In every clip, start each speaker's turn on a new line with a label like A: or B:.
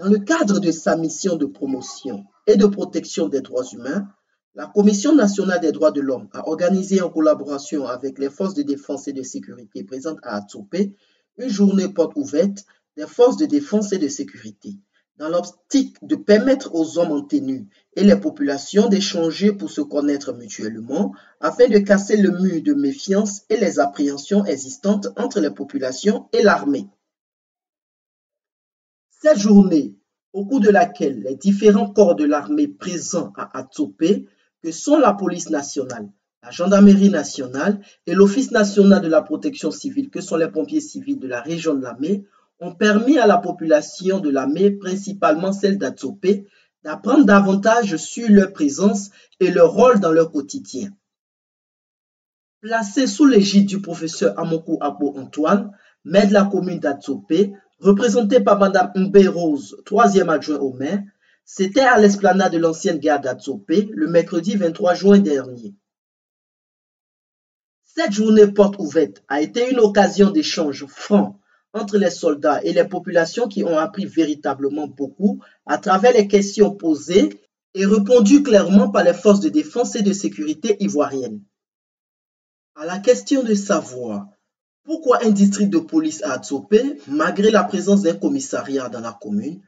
A: Dans le cadre de sa mission de promotion et de protection des droits humains, la Commission nationale des droits de l'homme a organisé en collaboration avec les forces de défense et de sécurité présentes à Atsopé une journée porte ouverte des forces de défense et de sécurité, dans l'optique de permettre aux hommes en tenue et les populations d'échanger pour se connaître mutuellement, afin de casser le mur de méfiance et les appréhensions existantes entre les populations et l'armée. Cette journée, au cours de laquelle les différents corps de l'armée présents à Atsopé, que sont la police nationale, la gendarmerie nationale et l'Office national de la protection civile, que sont les pompiers civils de la région de Lamé, ont permis à la population de Lamé, principalement celle d'Atsopé, d'apprendre davantage sur leur présence et leur rôle dans leur quotidien. Placé sous l'égide du professeur Amokou Abo Antoine, maire de la commune d'Atsopé, représenté par Mme Mbé Rose, 3e adjoint au maire, c'était à l'esplanade de l'ancienne gare d'Atsopé le mercredi 23 juin dernier. Cette journée porte ouverte a été une occasion d'échange franc entre les soldats et les populations qui ont appris véritablement beaucoup à travers les questions posées et répondues clairement par les forces de défense et de sécurité ivoiriennes. À la question de savoir pourquoi un district de police à Atsopé, malgré la présence d'un commissariat dans la commune,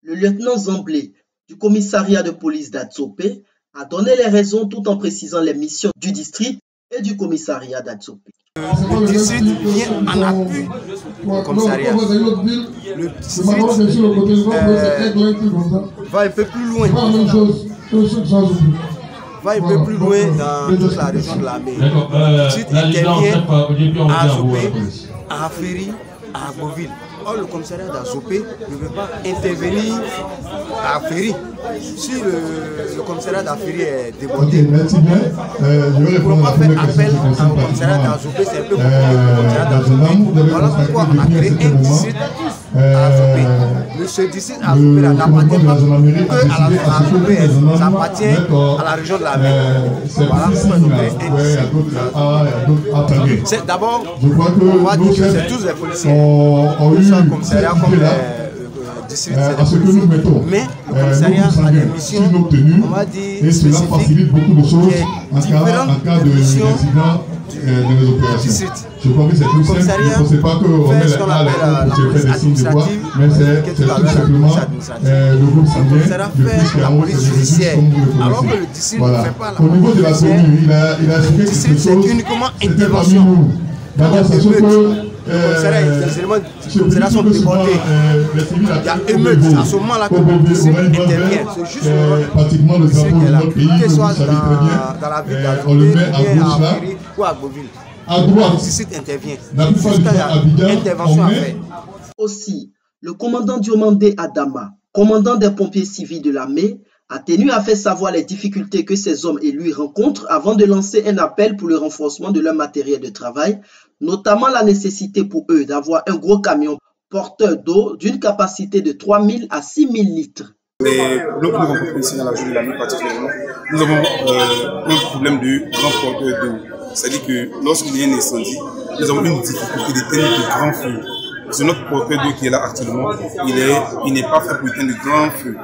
A: le lieutenant Zamblé du commissariat de police d'Atsopé a donné les raisons tout en précisant les missions du district et du commissariat d'Atsopé.
B: Le district vient en appui au commissariat. Le district va un peu plus loin. Va un peu plus loin dans toute la région de Lamé. Le district intervient à Atsopé, à Afiri, à Agboville. Or, le commissariat d'Atsopé ne veut pas intervenir à Afiri. Si le commissariat d'Afiri est débordé, nous ne pouvons pas faire appel au commissariat d'Atsopé, c'est un peu comme le commissariat d'Atsopé. Voilà pourquoi on a créé un district à Atsopé. Mais ce district à Atsopé n'appartient pas qu'à Atsopé, ça appartient à la région de la mer. Voilà pourquoi nous créons un district. D'abord, on va dire que c'est tous les policiers. Le commissariat comme le district, c'est des policiers. Mais le commissariat a des missions, on va dire, spécifiques, différentes des missions du district.
C: Je crois que c'est plus simple. Il ne faut pas qu'on met les mains à la police administrative, mais c'est tout simplement le groupe sanguin depuis
B: la police judiciaire. Alors que le district ne fait pas la
C: police. Au niveau de la commune, il a expliqué quelque chose.
B: C'est uniquement intervention.
C: D'abord, c'est sûr que
B: les commissariats sont débordés. Il y a émeute. À ce moment-là que le district intervient. C'est juste
C: pratiquement le drapeau de notre pays.
B: Que ce soit dans la ville d'Atsopé, à Afiri ou à Agboville. Le district intervient. Intervention à faire.
A: Aussi, le commandant Diomandé Adama, commandant des pompiers civils de Lamé, a tenu à faire savoir les difficultés que ces hommes et lui rencontrent avant de lancer un appel pour le renforcement de leur matériel de travail, notamment la nécessité pour eux d'avoir un gros camion porteur d'eau d'une capacité de 3000 à 6000 litres.
D: Là que nous rencontrons ici dans la région de Lamé particulièrement, nous avons un problème de grand porteur d'eau. C'est-à-dire que lorsqu'il y a un incendie, nous avons une difficulté d'éteindre de grands feux. C'est notre porteur d'eau qui est là actuellement, il n'est pas fait pour éteindre de grands feux.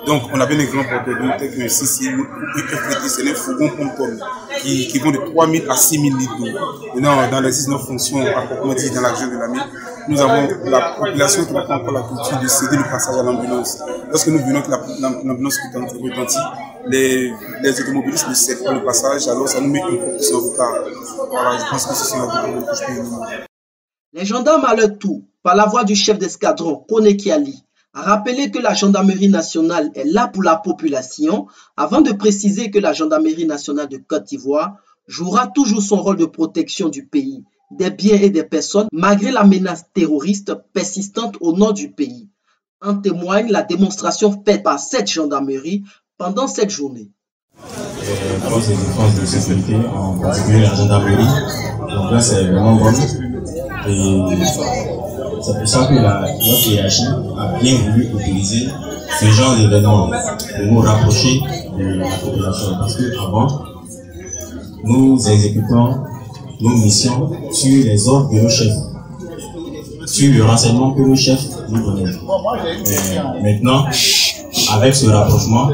D: Donc, on a bien des grands porteurs d'eau, tels que c'est un fourgon pompe qui vont de 3000 à 6000 litres d'eau. Maintenant, dans les 19 fonctions, à proprement dit, dans la région de Lamé, nous avons la population qui n'a pas encore la culture de céder le passage à l'ambulance. Lorsque nous venons que l'ambulance retentit, les automobilistes ne cèdent pas le passage, alors ça nous met un peu plus en retard. Voilà, je pense que c'est un peu que je peux éliminer.
A: Les gendarmes à leur tour, par la voix du chef d'escadron, Kone Kiali, a rappelé que la gendarmerie nationale est là pour la population, avant de préciser que la gendarmerie nationale de Côte d'Ivoire jouera toujours son rôle de protection du pays, des biens et des personnes, malgré la menace terroriste persistante au nord du pays. En témoigne la démonstration faite par cette gendarmerie pendant cette journée.
E: Les forces de défense de sécurité, en particulier la gendarmerie, donc là c'est vraiment bon. Et c'est pour ça que notre hiérarchie a bien voulu utiliser ce genre d'événement pour nous rapprocher de la population. Parce qu'avant, nous exécutons nos missions sur les ordres de nos chefs. sur le renseignement que le chef nous donnait. Maintenant, avec ce rapprochement,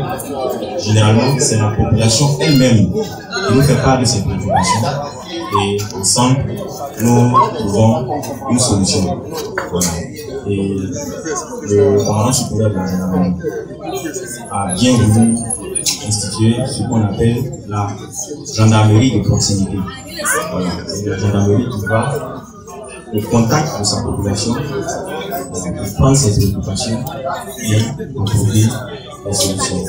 E: généralement, c'est la population elle-même qui nous fait part de ses préoccupations et ensemble, nous trouvons une solution. Voilà. Et le commandant supérieur de la gendarmerie a bien voulu instituer ce qu'on appelle la gendarmerie de proximité. Voilà. C'est la gendarmerie qui va au contact de sa population, pour prendre ses préoccupations et pour trouver des solutions.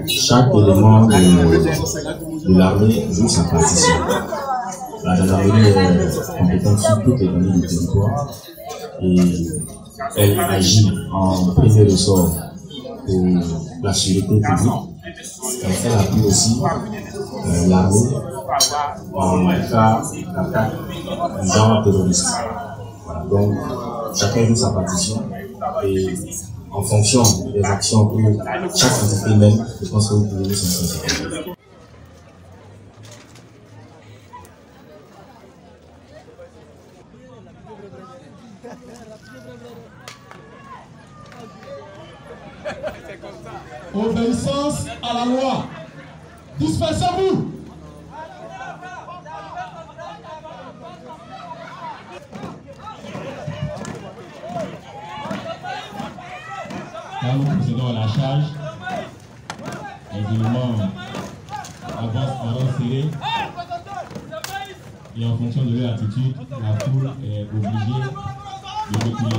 E: Chaque élément de l'armée joue sa partition. La gendarmerie est compétente sur toutes les données du territoire et elle agit en premier ressort pour la sûreté publique. Elle appuie aussi l'armée en cas d'attaque du genre terroriste. Voilà, donc chacun joue sa partition et en fonction des actions que chaque entité mène, je pense que vous pouvez s'en.
C: Obéissance à la loi. Dispersez-vous. Là, nous procédons à la charge. Les éléments avancent serrés. Et en fonction de leur attitude, la foule est obligée de reculer.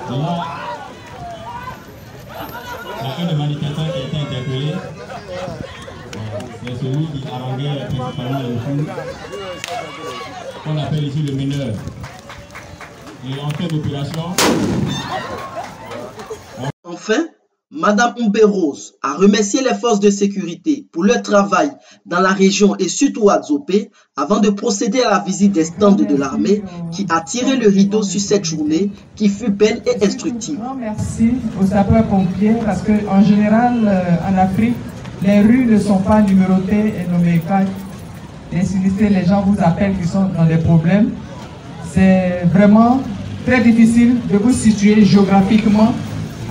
C: Là, il y a un des manifestants qui a été interpellé. C'est celui qui haranguait principalement les fous, qu'on appelle ici le mineur. Et en fait d'opération.
A: Enfin, Madame Umberose a remercié les forces de sécurité pour leur travail dans la région et surtout à Zopé avant de procéder à la visite des stands de l'armée qui a tiré le rideau sur cette journée qui fut belle et instructive.
F: Merci aux sapeurs-pompiers parce qu'en général en Afrique, les rues ne sont pas numérotées et nommées quand les sinistrés, les gens vous appellent qui sont dans des problèmes. C'est vraiment très difficile de vous situer géographiquement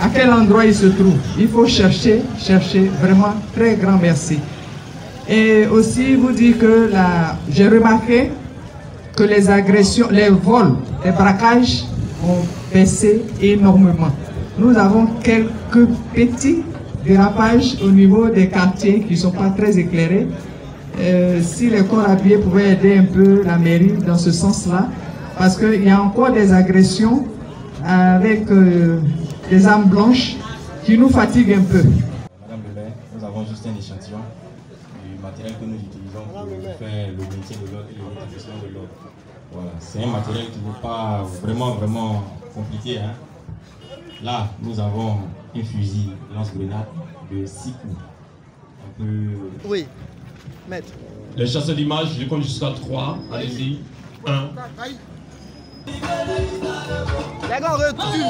F: à quel endroit il se trouve. Il faut chercher, vraiment très grand merci. Et aussi vous dire que j'ai remarqué que les agressions, les vols, les braquages ont baissé énormément. Nous avons quelques petits dérapages au niveau des quartiers qui ne sont pas très éclairés. Si les corps habillés pouvaient aider un peu la mairie dans ce sens-là, parce qu'il y a encore des agressions avec des armes blanches qui nous fatiguent un peu.
E: Madame le maire, nous avons juste un échantillon du matériel que nous utilisons pour faire le maintien de l'ordre et le rétablissement de l'ordre. Voilà, c'est un matériel qui n'est pas vraiment compliqué. Hein. Là, nous avons un fusil lance-grenade de 6 coups.
A: Oui, maître.
C: Les chasseurs d'images, je compte jusqu'à 3. Allez-y. 1.
A: Les gars, recule.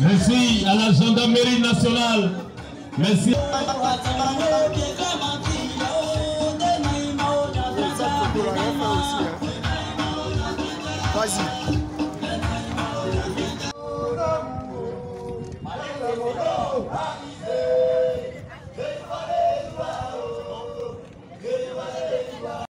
C: Merci à la gendarmerie nationale. Merci.
A: Vas-y.